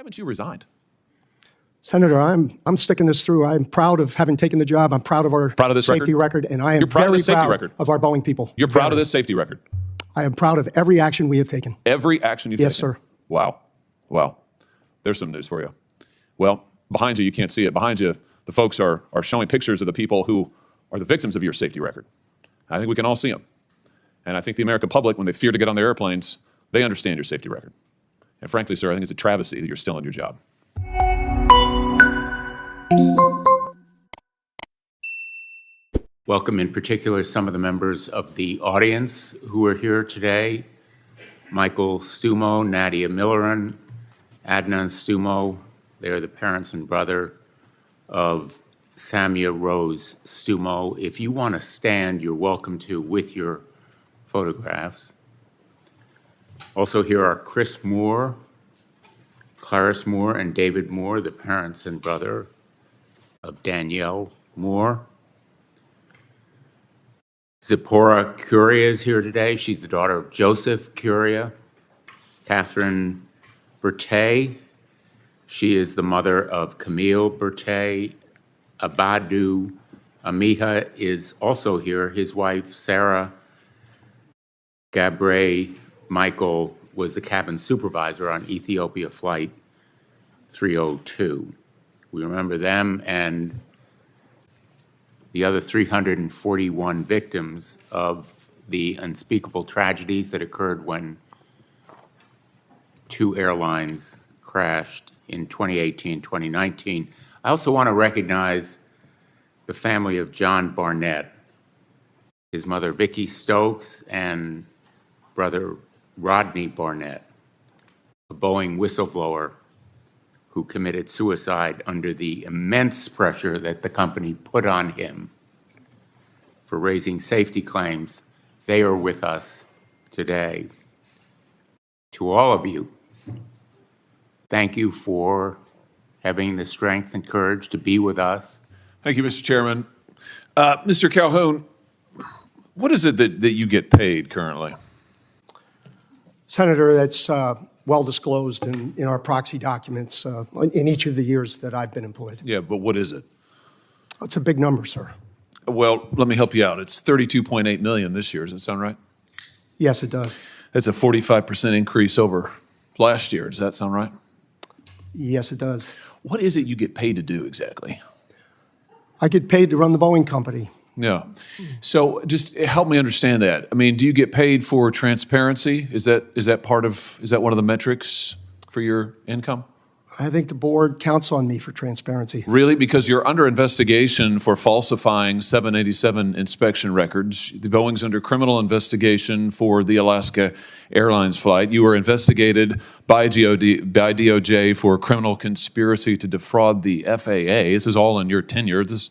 haven't you resigned? Senator, I'm sticking this through. I'm proud of having taken the job. I'm proud of our safety record, and I am very proud of our Boeing people. You're proud of this safety record? I am proud of every action we have taken. Every action you've taken? Yes, sir. Wow. Wow. There's some news for you. Well, behind you can't see it. Behind you, the folks are showing pictures of the people who are the victims of your safety record. I think we can all see them. And I think the American public, when they fear to get on their airplanes, they understand your safety record. And frankly, sir, I think it's a travesty that you're still in your job. Welcome in particular some of the members of the audience who are here today. Michael Stumo, Nadia Milleran, Adnan Stumo. They are the parents and brother of Samia Rose Stumo. If you want to stand, you're welcome to with your photographs. Also here are Chris Moore, Clarice Moore, and David Moore, the parents and brother of Danielle Moore. Zipporah Curia is here today. She's the daughter of Joseph Curia. Catherine Bertay. She is the mother of Camille Bertay. Abadu Amiha is also here. His wife, Sarah Gabre Michael, was the cabin supervisor on Ethiopia Flight 302. We remember them and the other 341 victims of the unspeakable tragedies that occurred when two airlines crashed in 2018, 2019. I also want to recognize the family of John Barnett, his mother Vicki Stokes and brother Rodney Barnett, a Boeing whistleblower who committed suicide under the immense pressure that the company put on him for raising safety claims. They are with us today. To all of you, thank you for having the strength and courage to be with us. Thank you, Mr. Chairman. Mr. Calhoun, what is it that you get paid currently? Senator, that's well disclosed in our proxy documents in each of the years that I've been employed. Yeah, but what is it? It's a big number, sir. Well, let me help you out. It's $32.8 million this year. Does that sound right? Yes, it does. That's a 45% increase over last year. Does that sound right? Yes, it does. What is it you get paid to do exactly? I get paid to run the Boeing company. Yeah. So just help me understand that. I mean, do you get paid for transparency? Is that one of the metrics for your income? I think the board counts on me for transparency. Really? Because you're under investigation for falsifying 787 inspection records. The Boeing's under criminal investigation for the Alaska Airlines flight. You were investigated by DOJ for criminal conspiracy to defraud the FAA. This is all in your tenure. This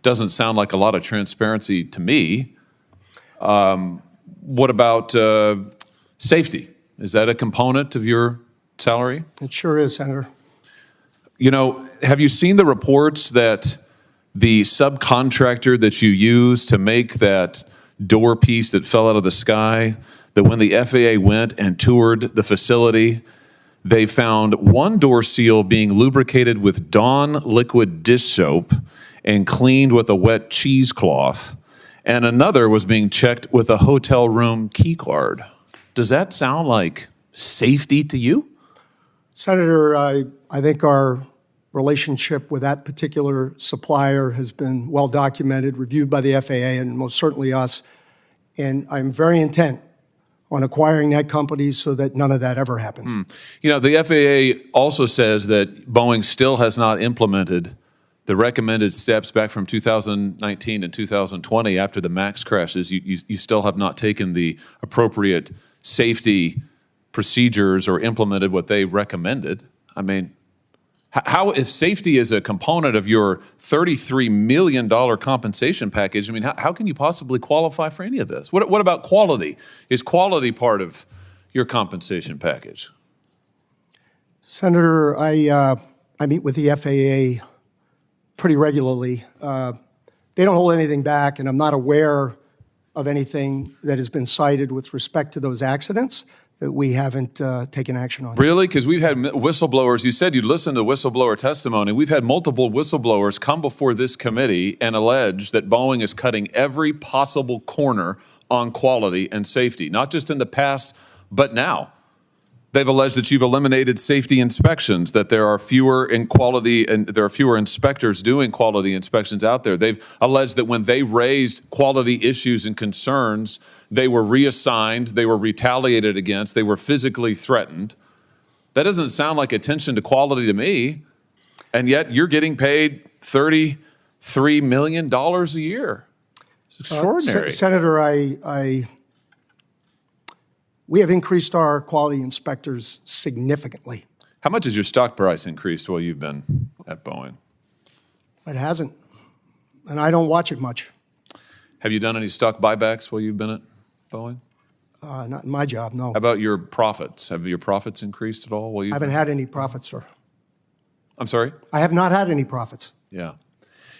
doesn't sound like a lot of transparency to me. What about safety? Is that a component of your salary? It sure is, Senator. You know, have you seen the reports that the subcontractor that you used to make that door piece that fell out of the sky, that when the FAA went and toured the facility, they found one door seal being lubricated with Dawn liquid dish soap and cleaned with a wet cheesecloth, and another was being checked with a hotel room key card. Does that sound like safety to you? Senator, I think our relationship with that particular supplier has been well documented, reviewed by the FAA and most certainly us, and I'm very intent on acquiring that company so that none of that ever happens. You know, the FAA also says that Boeing still has not implemented the recommended steps back from 2019 and 2020 after the MAX crashes. You still have not taken the appropriate safety procedures or implemented what they recommended. I mean, how, if safety is a component of your $33 million compensation package, I mean, how can you possibly qualify for any of this? What about quality? Is quality part of your compensation package? Senator, I meet with the FAA pretty regularly. They don't hold anything back, and I'm not aware of anything that has been cited with respect to those accidents that we haven't taken action on. Really? Because we've had whistleblowers. You said you'd listen to whistleblower testimony. We've had multiple whistleblowers come before this committee and allege that Boeing is cutting every possible corner on quality and safety, not just in the past, but now. They've alleged that you've eliminated safety inspections, that there are fewer in quality and there are fewer inspectors doing quality inspections out there. They've alleged that when they raised quality issues and concerns, they were reassigned, they were retaliated against, they were physically threatened. That doesn't sound like attention to quality to me. And yet you're getting paid $33 million a year. It's extraordinary. Senator, we have increased our quality inspectors significantly. How much has your stock price increased while you've been at Boeing? It hasn't, and I don't watch it much. Have you done any stock buybacks while you've been at Boeing? Not in my job, no. How about your profits? Have your profits increased at all while you've I haven't had any profits, sir. I'm sorry? I have not had any profits. Yeah.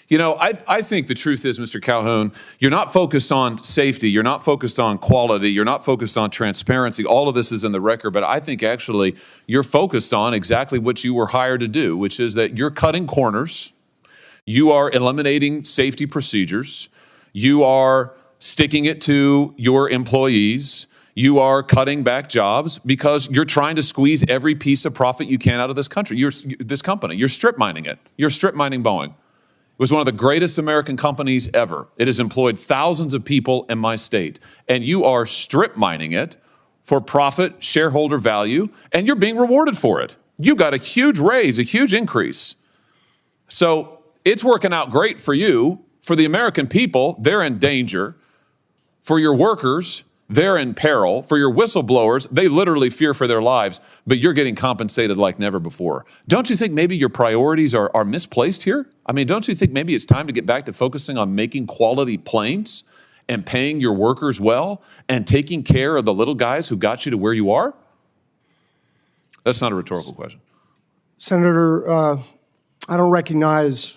You know, I think the truth is, Mr. Calhoun, you're not focused on safety, you're not focused on quality, you're not focused on transparency. All of this is in the record, but I think actually you're focused on exactly what you were hired to do, which is that you're cutting corners, you are eliminating safety procedures, you are sticking it to your employees, you are cutting back jobs because you're trying to squeeze every piece of profit you can out of this country, this company. You're strip mining it. You're strip mining Boeing. It was one of the greatest American companies ever. It has employed thousands of people in my state, and you are strip mining it for profit, shareholder value, and you're being rewarded for it. You got a huge raise, a huge increase. So it's working out great for you. For the American people, they're in danger. For your workers, they're in peril. For your whistleblowers, they literally fear for their lives, but you're getting compensated like never before. Don't you think maybe your priorities are misplaced here? I mean, don't you think maybe it's time to get back to focusing on making quality planes and paying your workers well and taking care of the little guys who got you to where you are? That's not a rhetorical question. Senator, I don't recognize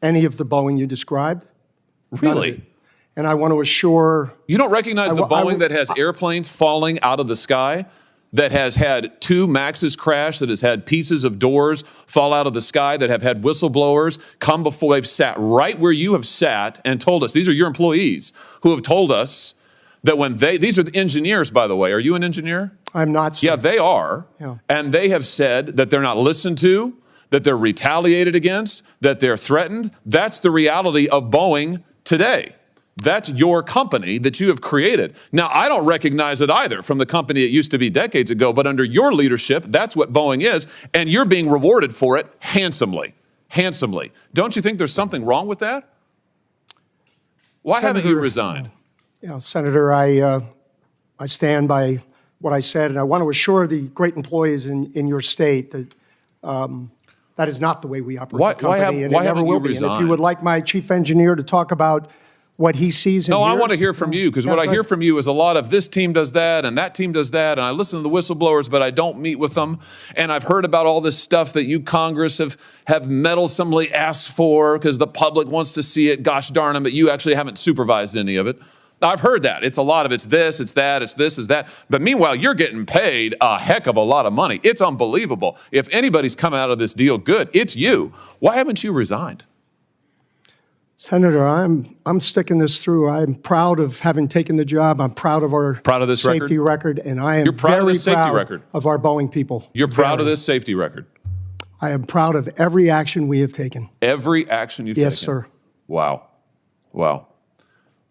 any of the Boeing you described. Really? And I want to assure... You don't recognize the Boeing that has airplanes falling out of the sky, that has had 2 Maxes crash, that has had pieces of doors fall out of the sky, that have had whistleblowers come before, they've sat right where you have sat and told us, these are your employees who have told us that when these are the engineers, by the way. Are you an engineer? I'm not, sir. Yeah, they are. Yeah. And they have said that they're not listened to, that they're retaliated against, that they're threatened. That's the reality of Boeing today. That's your company that you have created. Now, I don't recognize it either from the company it used to be decades ago, but under your leadership, that's what Boeing is, and you're being rewarded for it handsomely, handsomely. Don't you think there's something wrong with that? Why haven't you resigned? Senator, I stand by what I said, and I want to assure the great employees in your state that that is not the way we operate the company, and it never will be. And if you would like my chief engineer to talk about what he sees and hears. No, I want to hear from you, because what I hear from you is a lot of this team does that and that team does that, and I listen to the whistleblowers, but I don't meet with them. And I've heard about all this stuff that you Congress have meddlesomely asked for because the public wants to see it. Gosh darn them, but you actually haven't supervised any of it. I've heard that. It's a lot of it's this, it's that, it's this, it's that. But meanwhile, you're getting paid a heck of a lot of money. It's unbelievable. If anybody's coming out of this deal good, it's you. Why haven't you resigned? Senator, I'm sticking this through. I'm proud of having taken the job. I'm proud of our safety record, and I am very proud of our Boeing people. You're proud of this safety record? I am proud of every action we have taken. Every action you've taken? Yes, sir. Wow. Wow.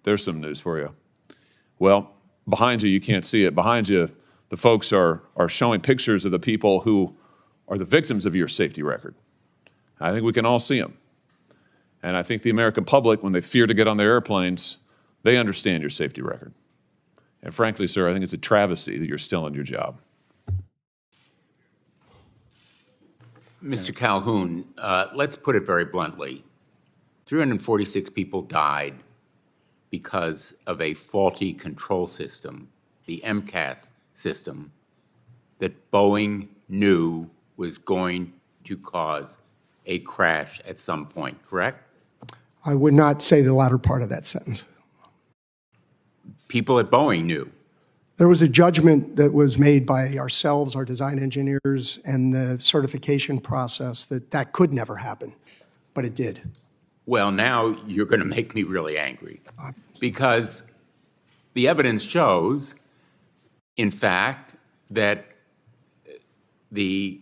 There's some news for you. Well, behind you can't see it. Behind you, the folks are showing pictures of the people who are the victims of your safety record. I think we can all see them. And I think the American public, when they fear to get on their airplanes, they understand your safety record. And frankly, sir, I think it's a travesty that you're still in your job. Mr. Calhoun, let's put it very bluntly. 346 people died because of a faulty control system, the MCAS system, that Boeing knew was going to cause a crash at some point, correct? I would not say the latter part of that sentence. People at Boeing knew. There was a judgment that was made by ourselves, our design engineers, and the certification process that that could never happen, but it did. Well, now you're going to make me really angry because the evidence shows, in fact, that the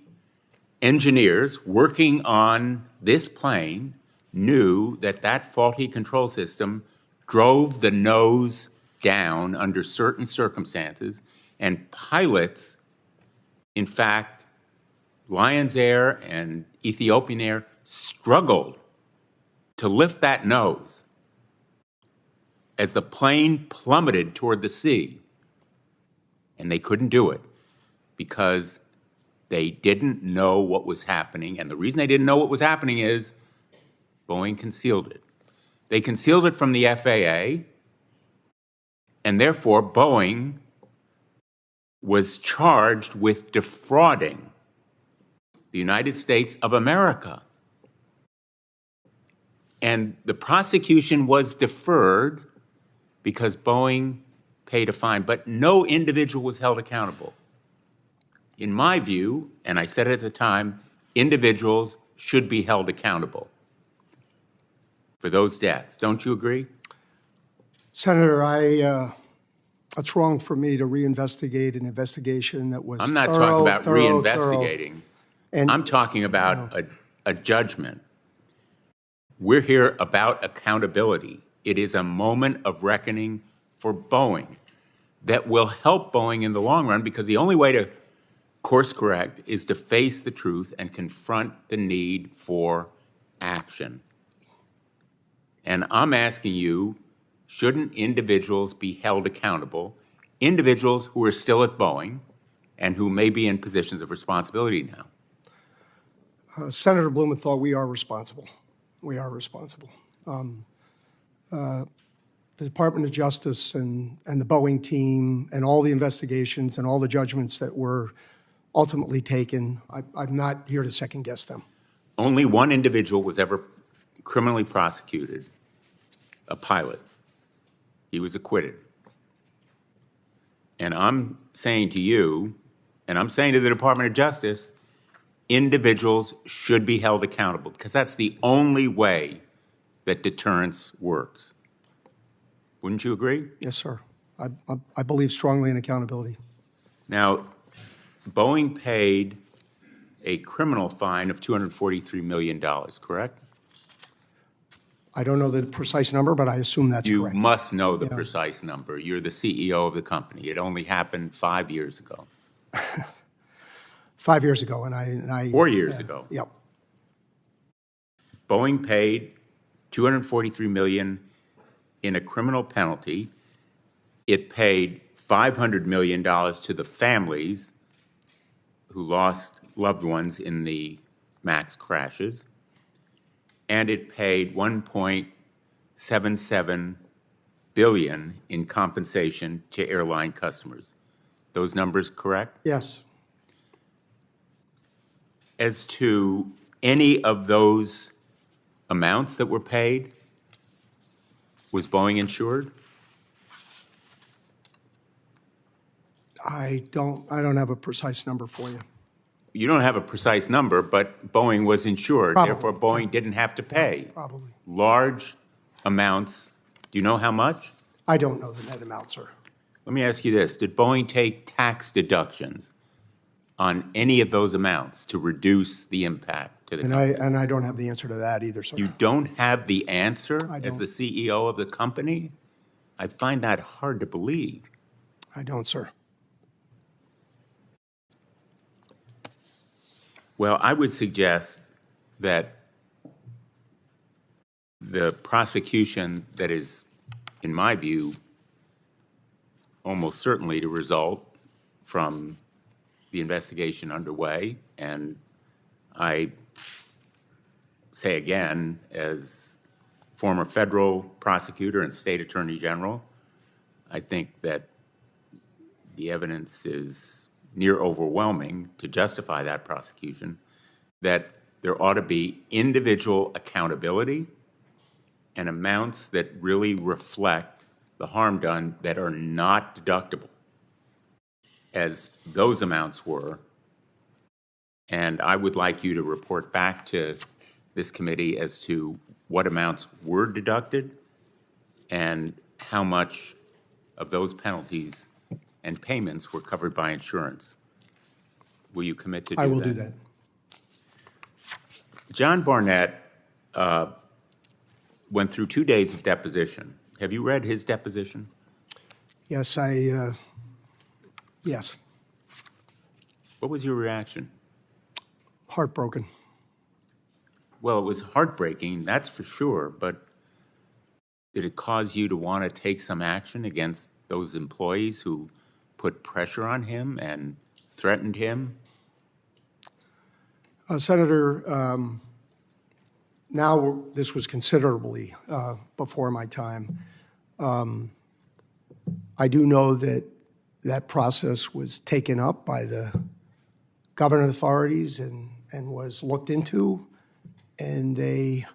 engineers working on this plane knew that that faulty control system drove the nose down under certain circumstances, and pilots, in fact, Lions Air and Ethiopian Air struggled to lift that nose as the plane plummeted toward the sea, and they couldn't do it because they didn't know what was happening, and the reason they didn't know what was happening is Boeing concealed it. They concealed it from the FAA, and therefore Boeing was charged with defrauding the United States of America. And the prosecution was deferred because Boeing paid a fine, but no individual was held accountable. In my view, and I said it at the time, individuals should be held accountable for those deaths. Don't you agree? Senator, it's wrong for me to reinvestigate an investigation that was I'm not talking about reinvestigating. And I'm talking about a judgment. We're here about accountability. It is a moment of reckoning for Boeing that will help Boeing in the long run, because the only way to course correct is to face the truth and confront the need for action. And I'm asking you, shouldn't individuals be held accountable, individuals who are still at Boeing and who may be in positions of responsibility now? Senator Blumenthal, we are responsible. We are responsible. The Department of Justice and the Boeing team and all the investigations and all the judgments that were ultimately taken, I'm not here to second guess them. Only one individual was ever criminally prosecuted, a pilot. He was acquitted. And I'm saying to you, and I'm saying to the Department of Justice, individuals should be held accountable, because that's the only way that deterrence works. Wouldn't you agree? Yes, sir. I believe strongly in accountability. Now, Boeing paid a criminal fine of $243 million, correct? I don't know the precise number, but I assume that's correct. You must know the precise number. You're the CEO of the company. It only happened 5 years ago. 5 years ago, and I 4 years ago. Yep. Boeing paid $243 million in a criminal penalty. It paid $500 million to the families who lost loved ones in the MAX crashes, and it paid $1.77 billion in compensation to airline customers. Those numbers correct? Yes. As to any of those amounts that were paid, was Boeing insured? I don't have a precise number for you. You don't have a precise number, but Boeing was insured. Probably. Therefore, Boeing didn't have to pay Probably. large amounts. Do you know how much? I don't know the net amount, sir. Let me ask you this. Did Boeing take tax deductions on any of those amounts to reduce the impact to the company? And I don't have the answer to that either, sir. You don't have the answer I as don't. the CEO of the company? I find that hard to believe. I don't, sir. Well, I would suggest that the prosecution that is, in my view, almost certainly to result from the investigation underway, and I say again, as former federal prosecutor and state attorney general, I think that the evidence is near overwhelming to justify that prosecution, that there ought to be individual accountability and amounts that really reflect the harm done that are not deductible. as those amounts were. And I would like you to report back to this committee as to what amounts were deducted and how much of those penalties and payments were covered by insurance. Will you commit to do that? I will do that. John Barnett went through 2 days of deposition. Have you read his deposition? Yes, yes. What was your reaction? Heartbroken. Well, it was heartbreaking, that's for sure, but did it cause you to want to take some action against those employees who put pressure on him and threatened him? Senator, now this was considerably before my time. I do know that that process was taken up by the government authorities and was looked into, and they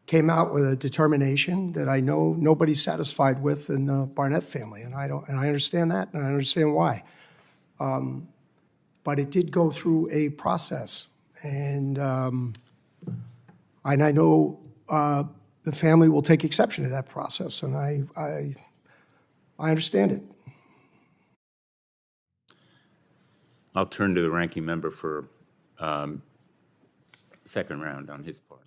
came out with a determination that I know nobody's satisfied with in the Barnett family, and I understand that, and I understand why. But it did go through a process, and I know the family will take exception to that process, and I understand it. I'll turn to the ranking member for second round on his part.